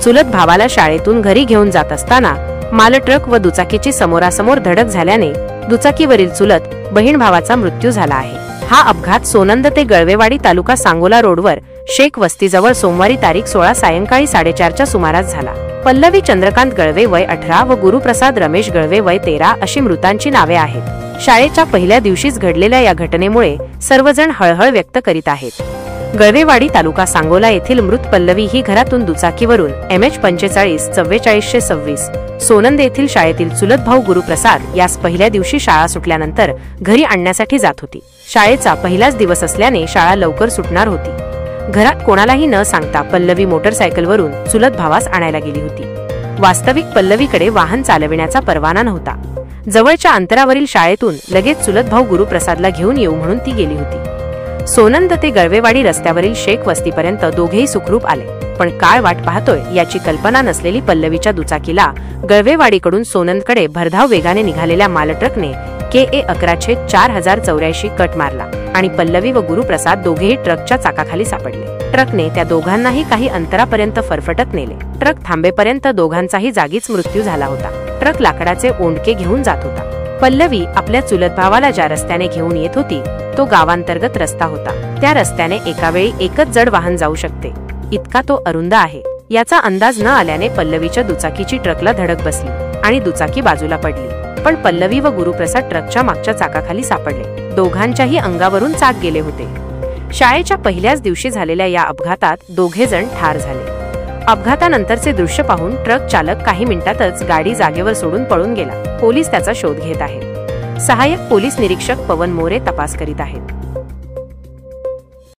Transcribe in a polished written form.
चुलत भावाला शाळेतून घरी घेऊन जात असताना माल ट्रक व दुचाकीची समोरासमोर धडक झाल्याने दुचाकीवरील चुलत बहीण भावाचा मृत्यू झाला आहे। हा अपघात सोनंद ते गळवेवाडी तालुका सांगोला रोडवर शेख वस्तीजवळ सोमवारी तारीख 16 सायंकाळी 4:30च्या सुमारास झाला। पल्लवी चंद्रकांत गळवे वय 18 व गुरुप्रसाद रमेश गळवे वय 13 अशी मृतांची नावे आहेत। शाळेच्या पहिल्या दिवशीच घडलेल्या या घटनेमुळे सर्वजण हळहळ व्यक्त करीत आहेत। गळवेवाडी तालुका सांगोला येथील मृत पल्लवी ही घरातून दुचाकीवरून MH 45-4426 सोनंद येथील शाळेतील चुलत भाऊ गुरुप्रसाद यास पहिल्या दिवशी शाळा सुटल्यानंतर घरी आणण्यासाठी जात होती। शाळेचा पहिलाच दिवस असल्याने शाळा लवकर सुटणार होती। घरात कोणालाही न सांगता पल्लवी मोटरसायकलवरून चुलत भावास आणायला गेली होती। वास्तविक पल्लवीकडे वाहन चालविण्याचा परवाना नव्हता। जवळच्या अंतरावरील शाळेतून लगेच चुलत भाऊ गुरुप्रसादला घेऊन येऊ म्हणून ती गेली होती। सोनंद ते गळवेवाडी रस्त्यावरील शेख वस्तीपर्यंत दोघेही सुखरूप आले, पण काळ वाट पाहतोय याची कल्पना नसलेली पल्लवीच्या दुचाकीला गळवेवाडीकडून सोनंदकडे भरधाव वेगाने निघालेल्या मालट्रकने KA 11/4084 कट मारला आणि पल्लवी व गुरुप्रसाद दोघेही ट्रकच्या चाकाखाली सापडले। ट्रकने त्या दोघांनाही काही अंतरापर्यंत फरफटत नेले। ट्रक थांबेपर्यंत दोघांचाही जागीच मृत्यू झाला होता। ट्रक लाकडाचे ओंडके घेऊन जात होता। पल्लवी आपल्या चुलत भावाला ज्या रस्त्याने घेऊन येत होती तो गावांतर्गत रस्ता होता। त्या रस्त्याने एकावेळी एकच जड वाहन जाऊ शकते, इतका तो अरुंद आहे। याचा अंदाज न आल्याने पल्लवीच्या दुचाकीची ट्रकला धडक बसली आणि दुचाकी बाजूला पडली, पण पल्लवी व गुरुप्रसाद ट्रकच्या मागच्या चाकाखाली सापडले। दोघांच्याही अंगावरून चाक गेले होते। शाळेच्या पहिल्याच दिवशी झालेल्या या अपघातात दोघे जण ठार झाले। अपघातानंतरचे दृश्य पाहून ट्रक चालक काही मिनिटातच गाडी जागेवर सोडून पळून गेला। पोलीस त्याचा शोध घेत आहेत। सहाय्यक पोलीस निरीक्षक पवन मोरे तपास करीत आहेत।